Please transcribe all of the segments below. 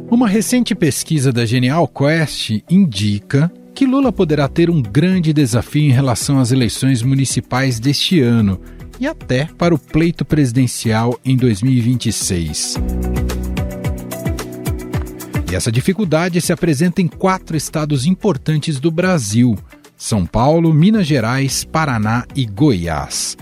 Uma recente pesquisa da Genial Quest indica que Lula poderá ter um grande desafio em relação às eleições municipais deste ano e até para o pleito presidencial em 2026. E essa dificuldade se apresenta em 4 estados importantes do Brasil: São Paulo, Minas Gerais, Paraná e Goiás.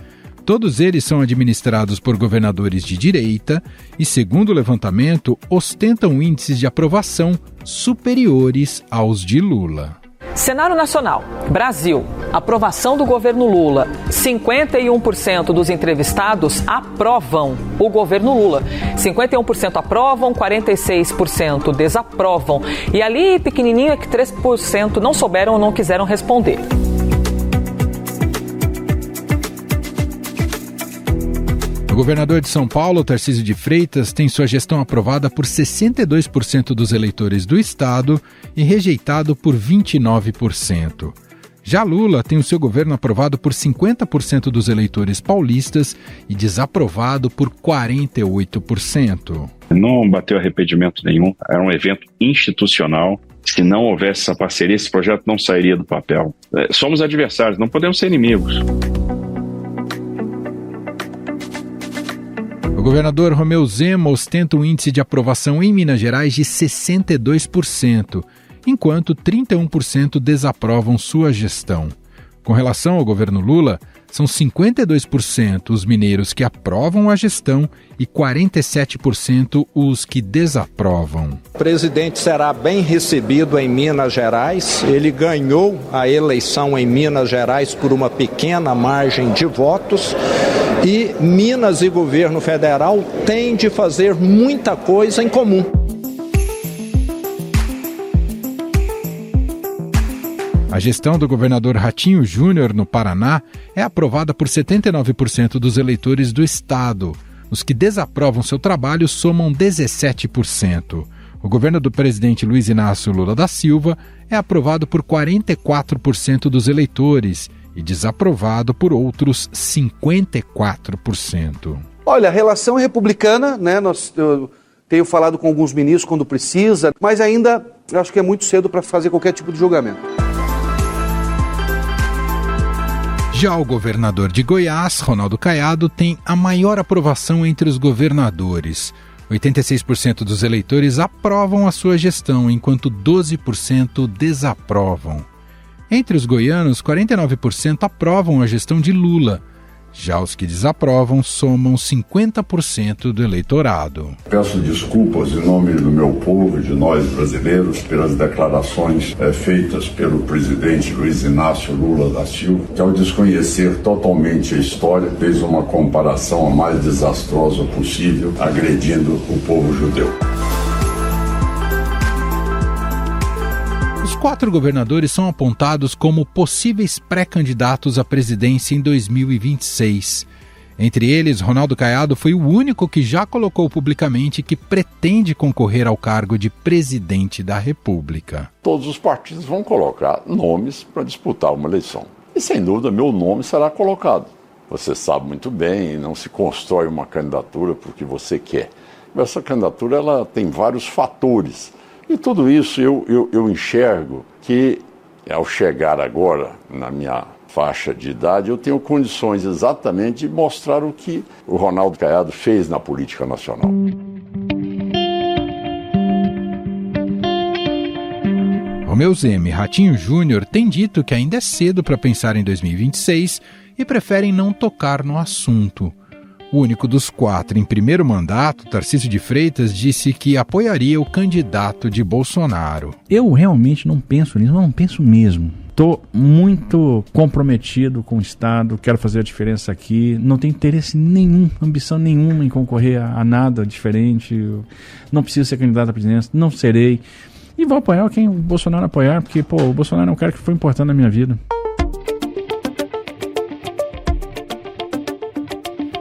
Todos eles são administrados por governadores de direita e, segundo o levantamento, ostentam índices de aprovação superiores aos de Lula. Cenário nacional. Brasil. Aprovação do governo Lula. 51% dos entrevistados aprovam o governo Lula. 51% aprovam, 46% desaprovam. E ali, pequenininho, é que 3% não souberam ou não quiseram responder. O governador de São Paulo, Tarcísio de Freitas, tem sua gestão aprovada por 62% dos eleitores do estado e rejeitado por 29%. Já Lula tem o seu governo aprovado por 50% dos eleitores paulistas e desaprovado por 48%. Não bateu arrependimento nenhum, era um evento institucional. Se não houvesse essa parceria, esse projeto não sairia do papel. Somos adversários, não podemos ser inimigos. O governador Romeu Zema ostenta um índice de aprovação em Minas Gerais de 62%, enquanto 31% desaprovam sua gestão. Com relação ao governo Lula, são 52% os mineiros que aprovam a gestão e 47% os que desaprovam. O presidente será bem recebido em Minas Gerais. Ele ganhou a eleição em Minas Gerais por uma pequena margem de votos. E Minas e governo federal têm de fazer muita coisa em comum. A gestão do governador Ratinho Júnior no Paraná é aprovada por 79% dos eleitores do estado. Os que desaprovam seu trabalho somam 17%. O governo do presidente Luiz Inácio Lula da Silva é aprovado por 44% dos eleitores e desaprovado por outros 54%. Olha, a relação é republicana, né? Eu tenho falado com alguns ministros quando precisa, mas ainda acho que é muito cedo para fazer qualquer tipo de julgamento. Já o governador de Goiás, Ronaldo Caiado, tem a maior aprovação entre os governadores. 86% dos eleitores aprovam a sua gestão, enquanto 12% desaprovam. Entre os goianos, 49% aprovam a gestão de Lula. Já os que desaprovam somam 50% do eleitorado. Peço desculpas em nome do meu povo, de nós brasileiros, pelas declarações feitas pelo presidente Luiz Inácio Lula da Silva, que ao desconhecer totalmente a história, fez uma comparação a mais desastrosa possível, agredindo o povo judeu. Os 4 governadores são apontados como possíveis pré-candidatos à presidência em 2026. Entre eles, Ronaldo Caiado foi o único que já colocou publicamente que pretende concorrer ao cargo de presidente da República. Todos os partidos vão colocar nomes para disputar uma eleição. E, sem dúvida, meu nome será colocado. Você sabe muito bem, não se constrói uma candidatura porque você quer. Essa candidatura ela tem vários fatores. E tudo isso eu enxergo que, ao chegar agora na minha faixa de idade, eu tenho condições exatamente de mostrar o que o Ronaldo Caiado fez na política nacional. Romeu Zema e Ratinho Júnior têm dito que ainda é cedo para pensar em 2026 e preferem não tocar no assunto. O único dos 4 em primeiro mandato, Tarcísio de Freitas, disse que apoiaria o candidato de Bolsonaro. Eu realmente não penso nisso, não penso mesmo. Estou muito comprometido com o Estado, quero fazer a diferença aqui, não tenho interesse nenhum, ambição nenhuma em concorrer a nada diferente, não preciso ser candidato à presidência, não serei. E vou apoiar quem o Bolsonaro apoiar, porque o Bolsonaro é um cara que foi importante na minha vida.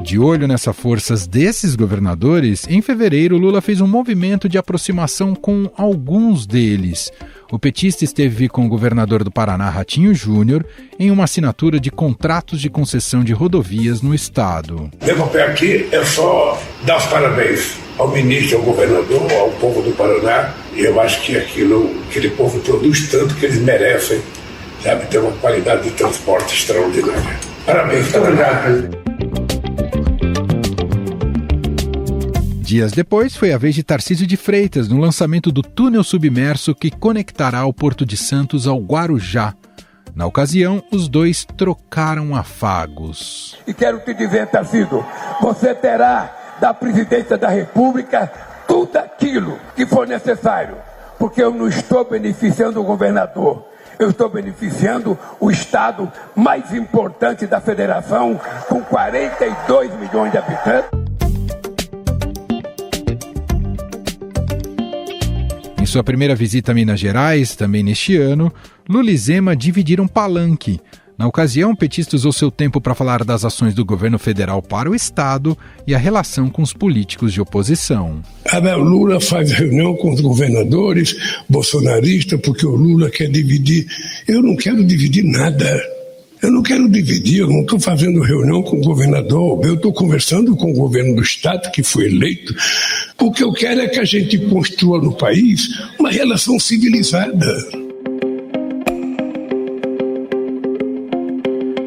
De olho nessas forças desses governadores, em fevereiro Lula fez um movimento de aproximação com alguns deles. o petista esteve com o governador do Paraná, Ratinho Júnior, em uma assinatura de contratos de concessão de rodovias no estado. Meu papel aqui é só dar os parabéns ao ministro, ao governador, ao povo do Paraná. Eu acho que aquele povo produz tanto que eles merecem, sabe, ter uma qualidade de transporte extraordinária. Parabéns, Paraná. Dias depois, foi a vez de Tarcísio de Freitas no lançamento do túnel submerso que conectará o Porto de Santos ao Guarujá. Na ocasião, os dois trocaram afagos. E quero te dizer, Tarcísio, você terá da presidência da República tudo aquilo que for necessário, porque eu não estou beneficiando o governador, eu estou beneficiando o estado mais importante da federação, com 42 milhões de habitantes. Em sua primeira visita a Minas Gerais, também neste ano, Lula e Zema dividiram palanque. Na ocasião, o petista usou seu tempo para falar das ações do governo federal para o estado e a relação com os políticos de oposição. O Lula faz reunião com os governadores bolsonaristas porque o Lula quer dividir. Eu não quero dividir nada. Eu não quero dividir, eu não estou fazendo reunião com o governador, eu estou conversando com o governo do estado que foi eleito. O que eu quero é que a gente construa no país uma relação civilizada.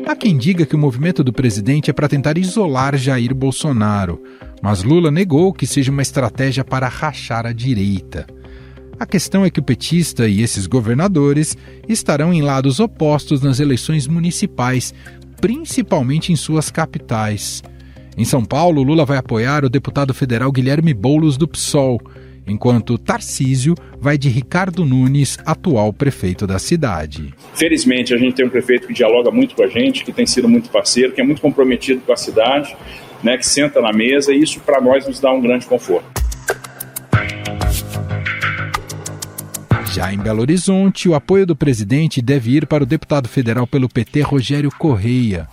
Há quem diga que o movimento do presidente é para tentar isolar Jair Bolsonaro, mas Lula negou que seja uma estratégia para rachar a direita. A questão é que o petista e esses governadores estarão em lados opostos nas eleições municipais, principalmente em suas capitais. Em São Paulo, Lula vai apoiar o deputado federal Guilherme Boulos do PSOL, enquanto Tarcísio vai de Ricardo Nunes, atual prefeito da cidade. Felizmente, a gente tem um prefeito que dialoga muito com a gente, que tem sido muito parceiro, que é muito comprometido com a cidade, né, que senta na mesa, e isso para nós nos dá um grande conforto. Já em Belo Horizonte, o apoio do presidente deve ir para o deputado federal pelo PT, Rogério Correia.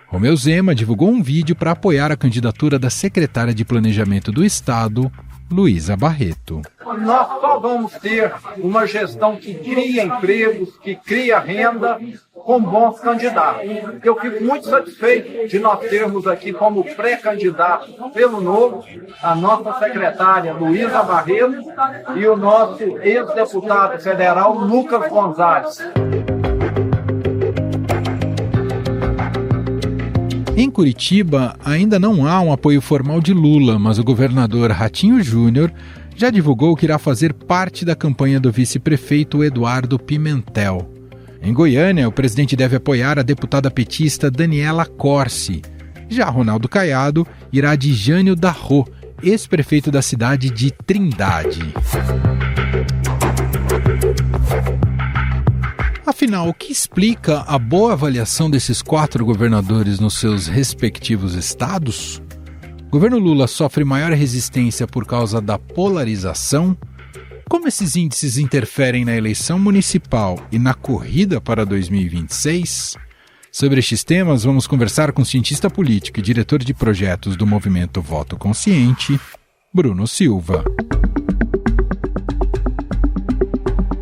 Romeu Zema divulgou um vídeo para apoiar a candidatura da secretária de Planejamento do Estado, Luísa Barreto. Nós só vamos ter uma gestão que cria empregos, que cria renda, com bons candidatos. Eu fico muito satisfeito de nós termos aqui como pré-candidato pelo Novo a nossa secretária Luísa Barreto e o nosso ex-deputado federal Lucas Gonzalez. Em Curitiba, ainda não há um apoio formal de Lula, mas o governador Ratinho Júnior já divulgou que irá fazer parte da campanha do vice-prefeito Eduardo Pimentel. Em Goiânia, o presidente deve apoiar a deputada petista Daniela Corsi. Já Ronaldo Caiado irá de Jânio Darro, ex-prefeito da cidade de Trindade. Afinal, o que explica a boa avaliação desses 4 governadores nos seus respectivos estados? O governo Lula sofre maior resistência por causa da polarização? Como esses índices interferem na eleição municipal e na corrida para 2026? Sobre estes temas, vamos conversar com o cientista político e diretor de projetos do movimento Voto Consciente, Bruno Silva.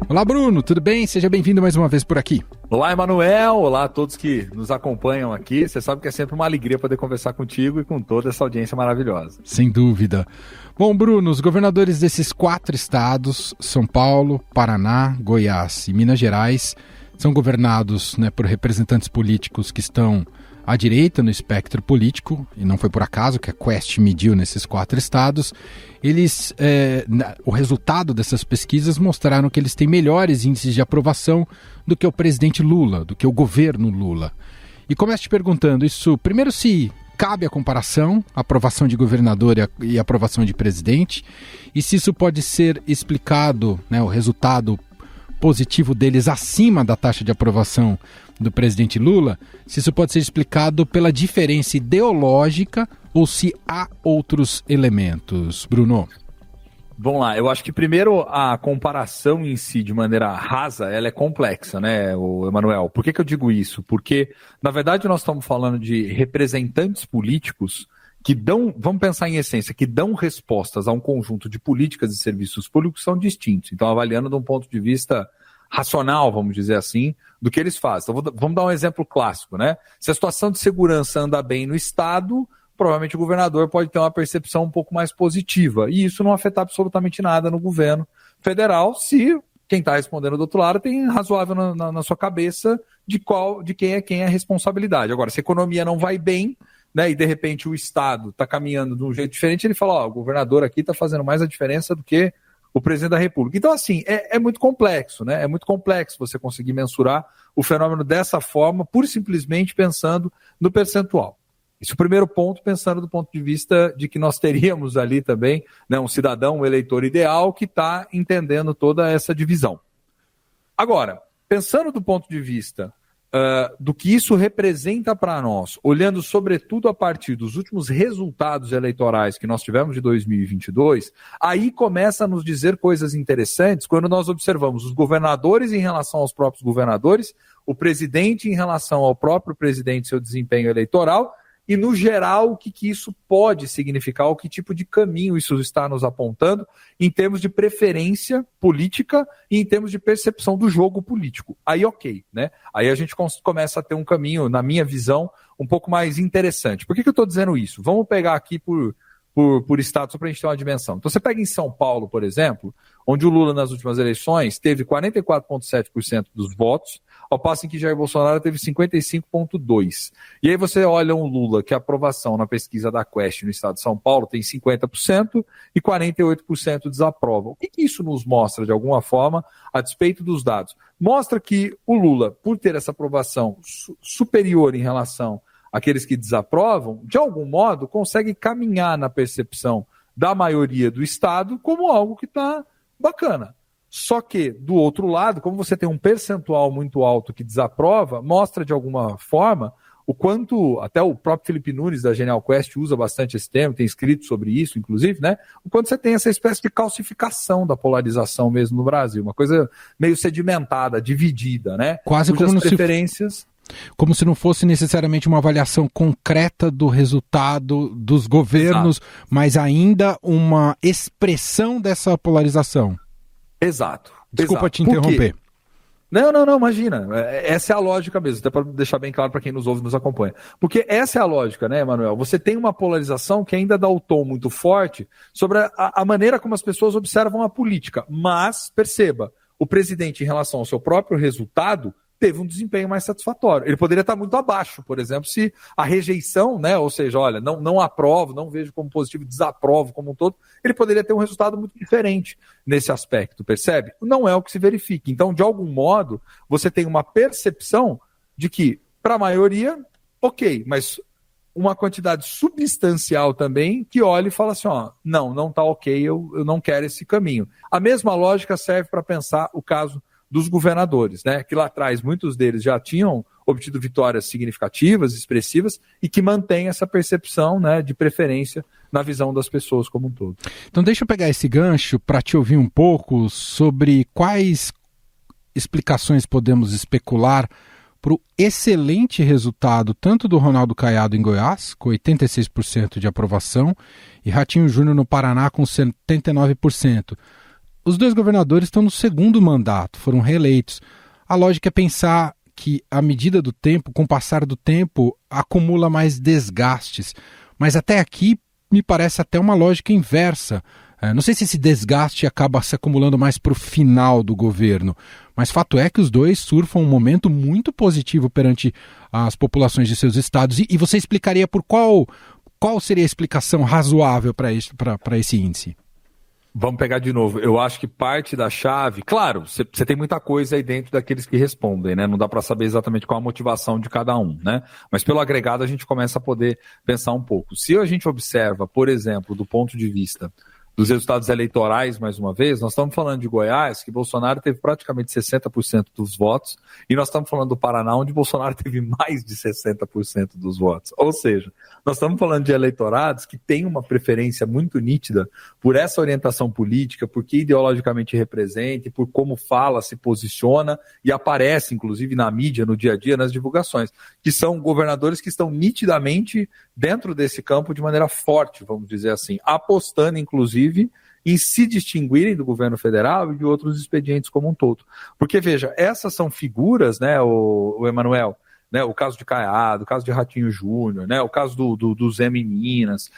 Olá, Bruno, tudo bem? Seja bem-vindo mais uma vez por aqui. Olá, Emanuel. Olá a todos que nos acompanham aqui. Você sabe que é sempre uma alegria poder conversar contigo e com toda essa audiência maravilhosa. Sem dúvida. Bom, Bruno, os governadores desses 4 estados, São Paulo, Paraná, Goiás e Minas Gerais, são governados, por representantes políticos que estão à direita no espectro político, e não foi por acaso que a Quest mediu nesses 4 estados. O resultado dessas pesquisas mostraram que eles têm melhores índices de aprovação do que o presidente Lula, do que o governo Lula. E começo te perguntando isso, primeiro, se cabe a comparação, a aprovação de governador e a aprovação de presidente, e se isso pode ser explicado, o resultado positivo deles acima da taxa de aprovação do presidente Lula, se isso pode ser explicado pela diferença ideológica ou se há outros elementos. Bruno? Vamos lá, eu acho que primeiro a comparação em si, de maneira rasa, ela é complexa, Emanuel? Por que eu digo isso? Porque, na verdade, nós estamos falando de representantes políticos que dão, vamos pensar em essência, que dão respostas a um conjunto de políticas e serviços públicos que são distintos. Então, avaliando de um ponto de vista racional, vamos dizer assim, do que eles fazem. Então, vamos dar um exemplo clássico, né? Se a situação de segurança anda bem no Estado, provavelmente o governador pode ter uma percepção um pouco mais positiva, e isso não afeta absolutamente nada no governo federal, se quem está respondendo do outro lado tem razoável na sua cabeça de quem é a responsabilidade. Agora, se a economia não vai bem, né, e de repente o Estado está caminhando de um jeito diferente, ele fala, o governador aqui está fazendo mais a diferença do que o presidente da República. Então, assim, é muito complexo, né? É muito complexo você conseguir mensurar o fenômeno dessa forma, pura e simplesmente pensando no percentual. Esse é o primeiro ponto, pensando do ponto de vista de que nós teríamos ali também, né, um cidadão, um eleitor ideal que está entendendo toda essa divisão. Agora, pensando do ponto de vista do que isso representa para nós, olhando sobretudo a partir dos últimos resultados eleitorais que nós tivemos de 2022, aí começa a nos dizer coisas interessantes quando nós observamos os governadores em relação aos próprios governadores, o presidente em relação ao próprio presidente e seu desempenho eleitoral, e, no geral, o que isso pode significar, o que tipo de caminho isso está nos apontando em termos de preferência política e em termos de percepção do jogo político. Aí, ok, né? Aí a gente começa a ter um caminho, na minha visão, um pouco mais interessante. Por que eu estou dizendo isso? Vamos pegar aqui por estado, só para a gente ter uma dimensão. Então, você pega em São Paulo, por exemplo, onde o Lula, nas últimas eleições, teve 44,7% dos votos, ao passo em que Jair Bolsonaro teve 55,2%. E aí você olha um Lula que a aprovação na pesquisa da Quest no estado de São Paulo tem 50% e 48% desaprovam. O que isso nos mostra, de alguma forma, a despeito dos dados? Mostra que o Lula, por ter essa aprovação superior em relação àqueles que desaprovam, de algum modo consegue caminhar na percepção da maioria do estado como algo que está bacana. Só que, do outro lado, como você tem um percentual muito alto que desaprova, mostra de alguma forma o quanto, até o próprio Felipe Nunes da Genial Quest usa bastante esse termo, tem escrito sobre isso, inclusive, né? O quanto você tem essa espécie de calcificação da polarização mesmo no Brasil, uma coisa meio sedimentada, dividida, né? Quase como preferências... Como se não fosse necessariamente uma avaliação concreta do resultado dos governos, exato, mas ainda uma expressão dessa polarização. Exato. Desculpa te interromper. Não, imagina. Essa é a lógica mesmo, até para deixar bem claro para quem nos ouve e nos acompanha. Porque essa é a lógica, né, Emanuel? Você tem uma polarização que ainda dá o tom muito forte sobre a maneira como as pessoas observam a política. Mas, perceba, o presidente, em relação ao seu próprio resultado, teve um desempenho mais satisfatório. Ele poderia estar muito abaixo, por exemplo, se a rejeição, né, ou seja, olha, não aprovo, não vejo como positivo, desaprovo como um todo, ele poderia ter um resultado muito diferente nesse aspecto, percebe? Não é o que se verifica. Então, de algum modo, você tem uma percepção de que, para a maioria, ok, mas uma quantidade substancial também que olha e fala assim, não está ok, eu não quero esse caminho. A mesma lógica serve para pensar o caso dos governadores, né? Que lá atrás muitos deles já tinham obtido vitórias significativas, expressivas, e que mantém essa percepção, né, de preferência na visão das pessoas como um todo. Então deixa eu pegar esse gancho para te ouvir um pouco sobre quais explicações podemos especular para o excelente resultado tanto do Ronaldo Caiado em Goiás, com 86% de aprovação, e Ratinho Júnior no Paraná com 79%. Os dois governadores estão no segundo mandato, foram reeleitos. A lógica é pensar que, à medida do tempo, com o passar do tempo, acumula mais desgastes. Mas até aqui me parece até uma lógica inversa. Não sei se esse desgaste acaba se acumulando mais para o final do governo, mas fato é que os dois surfam um momento muito positivo perante as populações de seus estados. E você explicaria por qual seria a explicação razoável para esse índice? Vamos pegar de novo. Eu acho que parte da chave... Claro, você tem muita coisa aí dentro daqueles que respondem, né? Não dá para saber exatamente qual a motivação de cada um, né? Mas pelo agregado a gente começa a poder pensar um pouco. Se a gente observa, por exemplo, do ponto de vista dos resultados eleitorais, mais uma vez, nós estamos falando de Goiás, que Bolsonaro teve praticamente 60% dos votos, e nós estamos falando do Paraná, onde Bolsonaro teve mais de 60% dos votos. Ou seja, nós estamos falando de eleitorados que têm uma preferência muito nítida por essa orientação política, por que ideologicamente representa, por como fala, se posiciona e aparece, inclusive, na mídia, no dia a dia, nas divulgações, que são governadores que estão nitidamente dentro desse campo de maneira forte, vamos dizer assim, apostando, inclusive, inclusive, em se distinguirem do governo federal e de outros expedientes como um todo. Porque, veja, essas são figuras, né, o Emanuel, né, o caso de Caiado, o caso de Ratinho Júnior, né, o caso do Zé Minas,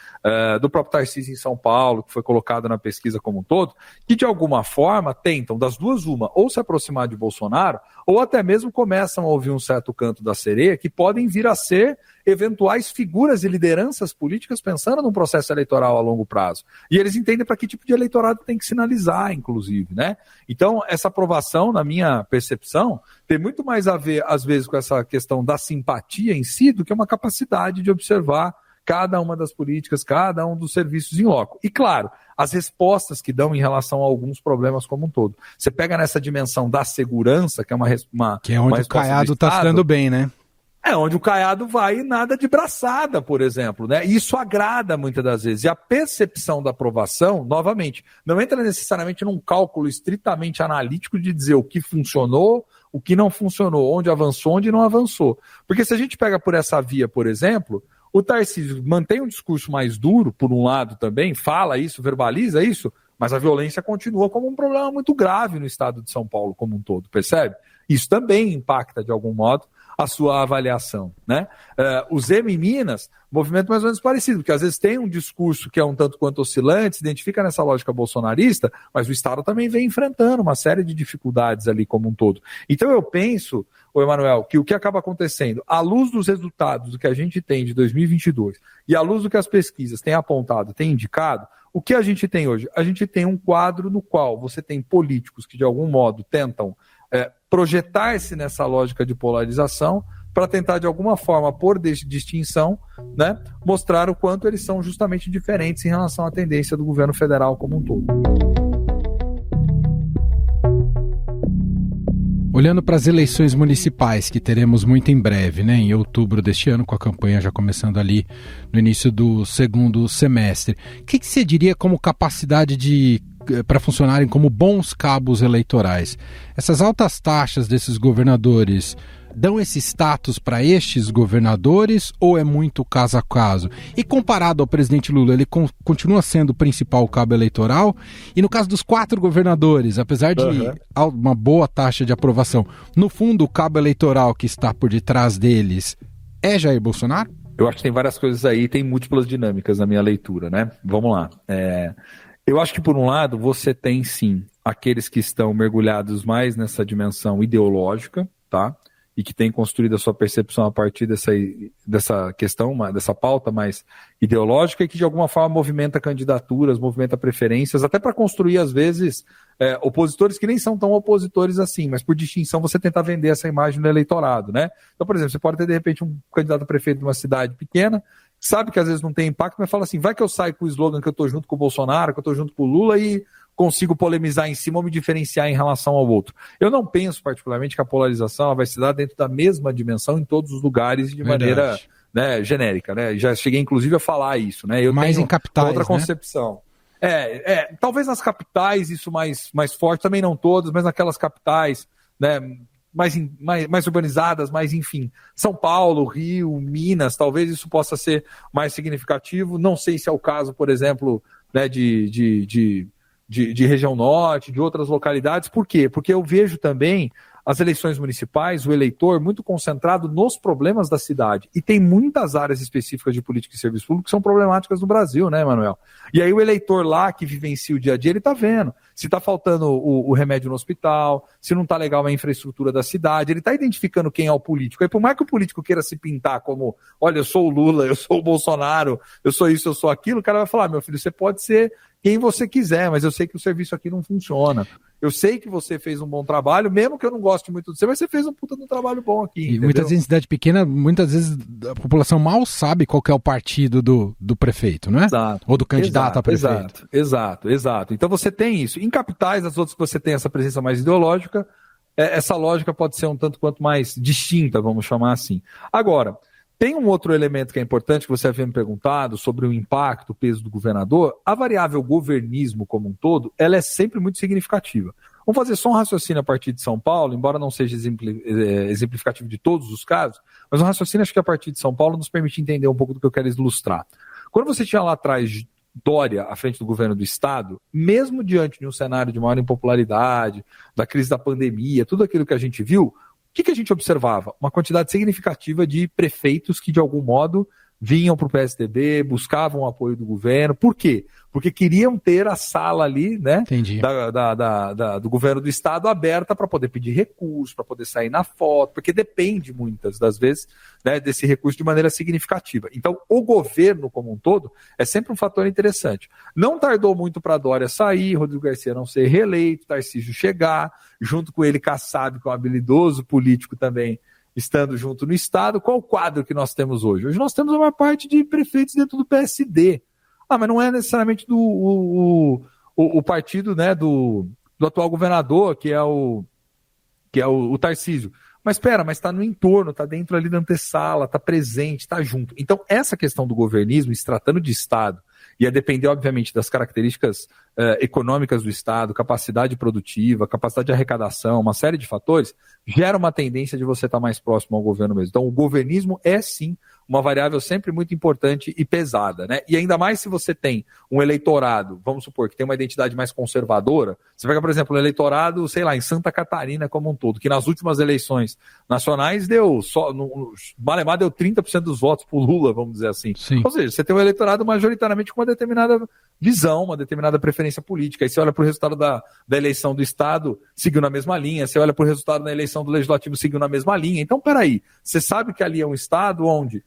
do próprio Tarcísio em São Paulo, que foi colocado na pesquisa como um todo, que de alguma forma tentam, das duas uma, ou se aproximar de Bolsonaro, ou até mesmo começam a ouvir um certo canto da sereia, que podem vir a ser eventuais figuras e lideranças políticas pensando num processo eleitoral a longo prazo. E eles entendem para que tipo de eleitorado tem que sinalizar, inclusive, né? Então, essa aprovação, na minha percepção, tem muito mais a ver, às vezes, com essa questão da simpatia em si, do que uma capacidade de observar cada uma das políticas, cada um dos serviços em loco. E, claro, as respostas que dão em relação a alguns problemas como um todo. Você pega nessa dimensão da segurança, que é uma que é onde o Caiado está se dando bem, né? É onde o Caiado vai e nada de braçada, por exemplo, né? Isso agrada muitas das vezes. E a percepção da aprovação, novamente, não entra necessariamente num cálculo estritamente analítico de dizer o que funcionou, o que não funcionou, onde avançou, onde não avançou. Porque se a gente pega por essa via, por exemplo, o Tarcísio mantém um discurso mais duro, por um lado também, fala isso, verbaliza isso, mas a violência continua como um problema muito grave no estado de São Paulo como um todo, percebe? Isso também impacta, de algum modo, a sua avaliação, né? O Zé Minas, movimento mais ou menos parecido, porque às vezes tem um discurso que é um tanto quanto oscilante, se identifica nessa lógica bolsonarista, mas o Estado também vem enfrentando uma série de dificuldades ali como um todo. Então eu penso, Emanuel, que o que acaba acontecendo, à luz dos resultados do que a gente tem de 2022 e à luz do que as pesquisas têm apontado, têm indicado, o que a gente tem hoje? A gente tem um quadro no qual você tem políticos que de algum modo tentam projetar-se nessa lógica de polarização para tentar, de alguma forma, por distinção, né, mostrar o quanto eles são justamente diferentes em relação à tendência do governo federal como um todo. Olhando para as eleições municipais, que teremos muito em breve, né, em outubro deste ano, com a campanha já começando ali no início do segundo semestre, o que você diria como capacidade para funcionarem como bons cabos eleitorais? Essas altas taxas desses governadores dão esse status para estes governadores ou é muito caso a caso? E comparado ao presidente Lula, ele continua sendo o principal cabo eleitoral? E no caso dos 4 governadores, apesar de uma boa taxa de aprovação, no fundo o cabo eleitoral que está por detrás deles é Jair Bolsonaro? Eu acho que tem várias coisas aí, tem múltiplas dinâmicas na minha leitura, né? Vamos lá. Eu acho que, por um lado, você tem, sim, aqueles que estão mergulhados mais nessa dimensão ideológica, tá? E que têm construído a sua percepção a partir dessa questão, dessa pauta mais ideológica e que, de alguma forma, movimenta candidaturas, movimenta preferências, até para construir, às vezes, opositores que nem são tão opositores assim, mas, por distinção, você tentar vender essa imagem no eleitorado, né? Então, por exemplo, você pode ter, de repente, um candidato a prefeito de uma cidade pequena, sabe que às vezes não tem impacto, mas fala assim, vai que eu saio com o slogan que eu estou junto com o Bolsonaro, que eu estou junto com o Lula e consigo polemizar em cima ou me diferenciar em relação ao outro. Eu não penso particularmente que a polarização vai se dar dentro da mesma dimensão em todos os lugares de maneira, né, genérica, né? Já cheguei inclusive a falar isso, né? Eu mais tenho em capitais, outra concepção. Talvez nas capitais isso mais forte, também não todas, mas naquelas capitais, né, mais urbanizadas, mais, enfim, São Paulo, Rio, Minas, talvez isso possa ser mais significativo. Não sei se é o caso, por exemplo, né, de região norte, de outras localidades. Por quê? Porque eu vejo também as eleições municipais, o eleitor muito concentrado nos problemas da cidade. E tem muitas áreas específicas de política e serviço público que são problemáticas no Brasil, né, Manuel? E aí o eleitor lá que vivencia o dia a dia, ele está vendo se está faltando o remédio no hospital, se não está legal a infraestrutura da cidade, ele está identificando quem é o político. Aí por mais que o político queira se pintar como, olha, eu sou o Lula, eu sou o Bolsonaro, eu sou isso, eu sou aquilo, o cara vai falar, meu filho, você pode ser quem você quiser, mas eu sei que o serviço aqui não funciona. Eu sei que você fez um bom trabalho, mesmo que eu não goste muito de você, mas você fez um puta de um trabalho bom aqui. E entendeu? Muitas vezes em cidade pequena, muitas vezes a população mal sabe qual que é o partido do prefeito, não é? Exato. Ou do candidato a prefeito. Exato. Então você tem isso. Em capitais, as outras que você tem essa presença mais ideológica, essa lógica pode ser um tanto quanto mais distinta, vamos chamar assim. Agora, tem um outro elemento que é importante, que você havia me perguntado, sobre o impacto, o peso do governador. A variável governismo como um todo, ela é sempre muito significativa. Vamos fazer só um raciocínio a partir de São Paulo, embora não seja exemplificativo de todos os casos, mas um raciocínio acho que a partir de São Paulo nos permite entender um pouco do que eu quero ilustrar. Quando você tinha lá atrás Dória à frente do governo do Estado, mesmo diante de um cenário de maior impopularidade, da crise da pandemia, tudo aquilo que a gente viu, o que a gente observava? Uma quantidade significativa de prefeitos que, de algum modo, vinham para o PSDB, buscavam o apoio do governo. Por quê? Porque queriam ter a sala ali, né, do governo do Estado aberta para poder pedir recurso, para poder sair na foto, porque depende muitas das vezes, né, desse recurso de maneira significativa. Então, o governo como um todo é sempre um fator interessante. Não tardou muito para Dória sair, Rodrigo Garcia não ser reeleito, Tarcísio chegar, junto com ele Kassab, que é um habilidoso político também, estando junto no Estado. Qual o quadro que nós temos hoje? Hoje nós temos uma parte de prefeitos dentro do PSD. Mas não é necessariamente o partido, né, do atual governador, que é o Tarcísio. Mas espera, mas está no entorno, está dentro ali da antessala, está presente, está junto. Então, essa questão do governismo, se tratando de Estado, e a depender, obviamente, das características econômicas do Estado, capacidade produtiva, capacidade de arrecadação, uma série de fatores, gera uma tendência de você estar mais próximo ao governo mesmo. Então, o governismo é, sim, uma variável sempre muito importante e pesada, né? E ainda mais se você tem um eleitorado, vamos supor, que tem uma identidade mais conservadora. Você pega, por exemplo, um eleitorado, sei lá, em Santa Catarina como um todo, que nas últimas eleições nacionais deu 30% dos votos pro Lula, vamos dizer assim. Sim. Ou seja, você tem um eleitorado majoritariamente com uma determinada visão, uma determinada preferência política. Aí você olha para o resultado da eleição do Estado, seguiu na mesma linha. Você olha para o resultado da eleição do Legislativo, seguiu na mesma linha. Então, peraí, você sabe que ali é um Estado onde,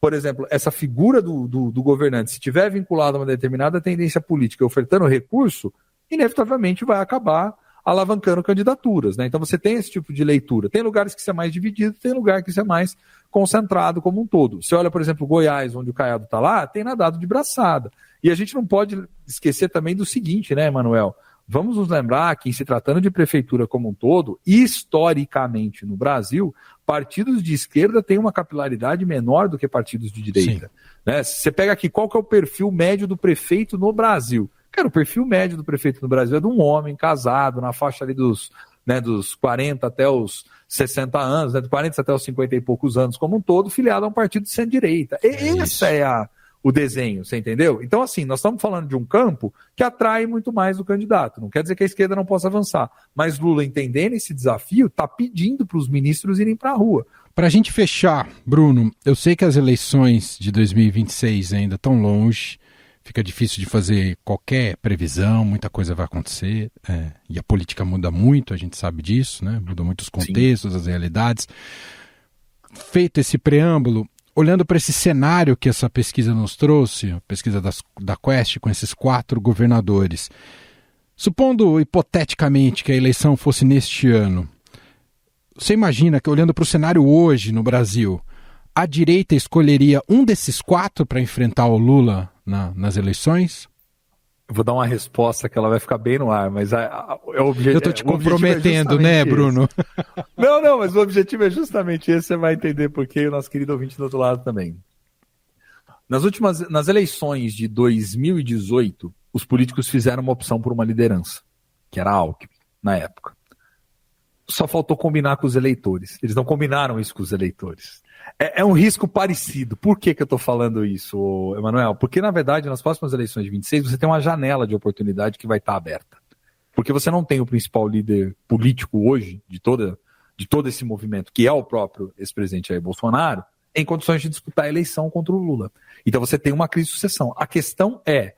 por exemplo, essa figura do governante, se estiver vinculada a uma determinada tendência política e ofertando recurso, inevitavelmente vai acabar alavancando candidaturas, né? Então você tem esse tipo de leitura. Tem lugares que isso é mais dividido, tem lugar que isso é mais concentrado como um todo. Você olha, por exemplo, Goiás, onde o Caiado está lá, tem nadado de braçada. E a gente não pode esquecer também do seguinte, né, Emanuel? Vamos nos lembrar que, em se tratando de prefeitura como um todo, historicamente no Brasil, partidos de esquerda têm uma capilaridade menor do que partidos de direita. Né? Você pega aqui, qual que é o perfil médio do prefeito no Brasil? Cara, o perfil médio do prefeito no Brasil é de um homem casado, na faixa ali dos 40 até os 60 anos, né, de 40 até os 50 e poucos anos como um todo, filiado a um partido de centro-direita. Esse é o desenho, você entendeu? Então, assim, nós estamos falando de um campo que atrai muito mais o candidato. Não quer dizer que a esquerda não possa avançar, mas Lula, entendendo esse desafio, está pedindo para os ministros irem para a rua. Para a gente fechar, Bruno, eu sei que as eleições de 2026 ainda estão longe, fica difícil de fazer qualquer previsão, muita coisa vai acontecer, e a política muda muito, a gente sabe disso, né? Muda muito os contextos, Sim. as realidades. Feito esse preâmbulo, olhando para esse cenário que essa pesquisa nos trouxe, a pesquisa da Quest com esses 4 governadores, supondo hipoteticamente que a eleição fosse neste ano, você imagina que, olhando para o cenário hoje no Brasil, a direita escolheria um desses 4 para enfrentar o Lula nas eleições? Eu vou dar uma resposta que ela vai ficar bem no ar, mas o objetivo. Eu estou te comprometendo, né, Bruno? Não, mas o objetivo é justamente esse, você vai entender por quê, o nosso querido ouvinte do outro lado também. Nas eleições de 2018, os políticos fizeram uma opção por uma liderança, que era a Alckmin, na época. Só faltou combinar com os eleitores. Eles não combinaram isso com os eleitores. É um risco parecido. Por que eu estou falando isso, Emanuel? Porque, na verdade, nas próximas eleições de 26, você tem uma janela de oportunidade que vai estar aberta. Porque você não tem o principal líder político hoje, de todo esse movimento, que é o próprio ex-presidente Jair Bolsonaro, em condições de disputar a eleição contra o Lula. Então você tem uma crise de sucessão. A questão é,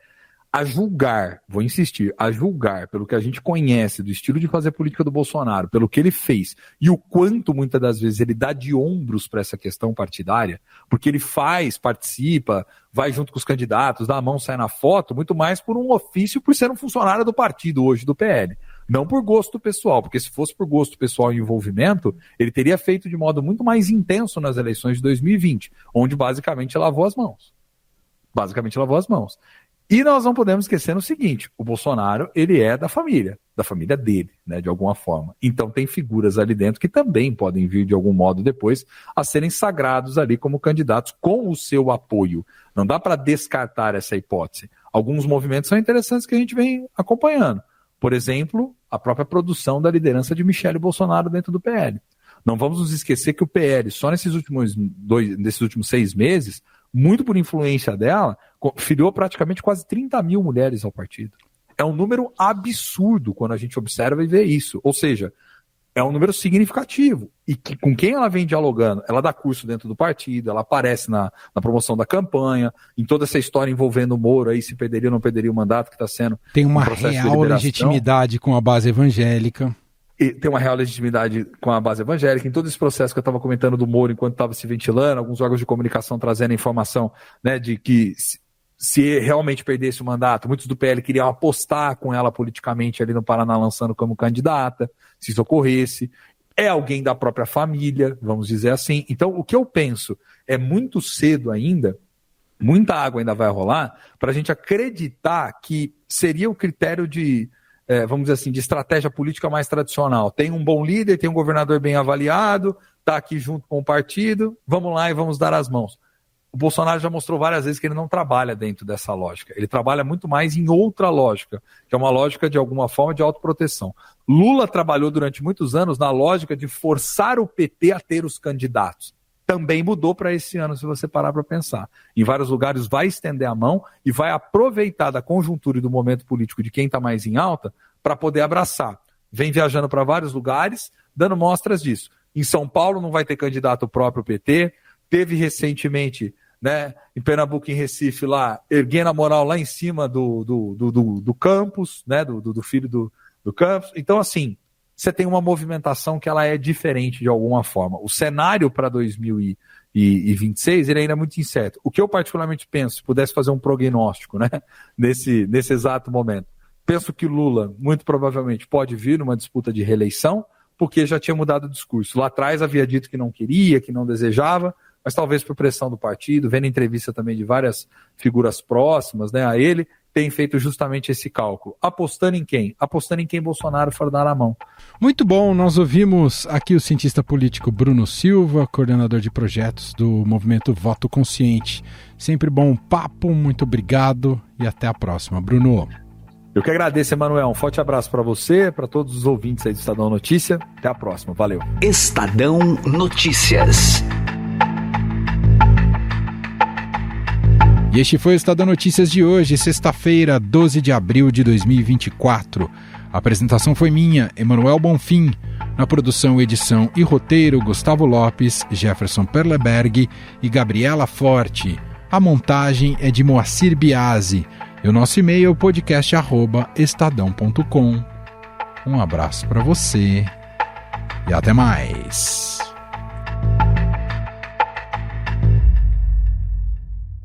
a julgar, vou insistir, a julgar pelo que a gente conhece do estilo de fazer política do Bolsonaro, pelo que ele fez e o quanto muitas das vezes ele dá de ombros para essa questão partidária, porque ele participa, vai junto com os candidatos, dá a mão, sai na foto, muito mais por um ofício, por ser um funcionário do partido hoje, do PL. Não por gosto pessoal, porque se fosse por gosto pessoal e envolvimento, ele teria feito de modo muito mais intenso nas eleições de 2020, onde basicamente lavou as mãos. E nós não podemos esquecer o seguinte, o Bolsonaro, ele é da família dele, né, de alguma forma. Então tem figuras ali dentro que também podem vir de algum modo depois a serem sagrados ali como candidatos com o seu apoio. Não dá para descartar essa hipótese. Alguns movimentos são interessantes que a gente vem acompanhando. Por exemplo, a própria produção da liderança de Michele Bolsonaro dentro do PL. Não vamos nos esquecer que o PL, só nesses últimos 6 meses, muito por influência dela, filiou praticamente quase 30 mil mulheres ao partido. É um número absurdo quando a gente observa e vê isso. Ou seja, é um número significativo. E que, com quem ela vem dialogando? Ela dá curso dentro do partido, ela aparece na promoção da campanha, em toda essa história envolvendo o Moro, aí se perderia ou não perderia o mandato que está sendo... Tem uma real legitimidade com a base evangélica. E tem uma real legitimidade com a base evangélica. Em todo esse processo que eu estava comentando do Moro, enquanto estava se ventilando, alguns órgãos de comunicação trazendo a informação, né, de que se realmente perdesse o mandato, muitos do PL queriam apostar com ela politicamente ali no Paraná, lançando como candidata, se isso ocorresse. É alguém da própria família, vamos dizer assim. Então, o que eu penso é muito cedo ainda, muita água ainda vai rolar, para a gente acreditar que seria o critério de, vamos dizer assim, de estratégia política mais tradicional. Tem um bom líder, tem um governador bem avaliado, está aqui junto com o partido, vamos lá e vamos dar as mãos. O Bolsonaro já mostrou várias vezes que ele não trabalha dentro dessa lógica. Ele trabalha muito mais em outra lógica, que é uma lógica, de alguma forma, de autoproteção. Lula trabalhou durante muitos anos na lógica de forçar o PT a ter os candidatos. Também mudou para esse ano, se você parar para pensar. Em vários lugares vai estender a mão e vai aproveitar da conjuntura e do momento político de quem está mais em alta para poder abraçar. Vem viajando para vários lugares, dando mostras disso. Em São Paulo não vai ter candidato próprio PT, teve recentemente... né, em Pernambuco, em Recife, lá, erguendo a moral lá em cima do campus, né, do filho do campus. Então, assim, você tem uma movimentação que ela é diferente de alguma forma. O cenário para 2026 ele ainda é muito incerto. O que eu particularmente penso, se pudesse fazer um prognóstico, né, nesse exato momento, penso que Lula, muito provavelmente, pode vir numa disputa de reeleição, porque já tinha mudado o discurso. Lá atrás havia dito que não queria, que não desejava, mas talvez por pressão do partido, vendo entrevista também de várias figuras próximas, né, a ele, tem feito justamente esse cálculo. Apostando em quem? Apostando em quem Bolsonaro for dar a mão. Muito bom, nós ouvimos aqui o cientista político Bruno Silva, coordenador de projetos do movimento Voto Consciente. Sempre bom papo, muito obrigado e até a próxima. Bruno. Eu que agradeço, Emanuel. Um forte abraço para você, para todos os ouvintes aí do Estadão Notícia. Até a próxima. Valeu. Estadão Notícias. E este foi o Estadão Notícias de hoje, sexta-feira, 12 de abril de 2024. A apresentação foi minha, Emanuel Bonfim. Na produção, edição e roteiro, Gustavo Lopes, Jefferson Perleberg e Gabriela Forte. A montagem é de Moacir Biasi. E o nosso e-mail é podcast@estadão.com. Um abraço para você e até mais.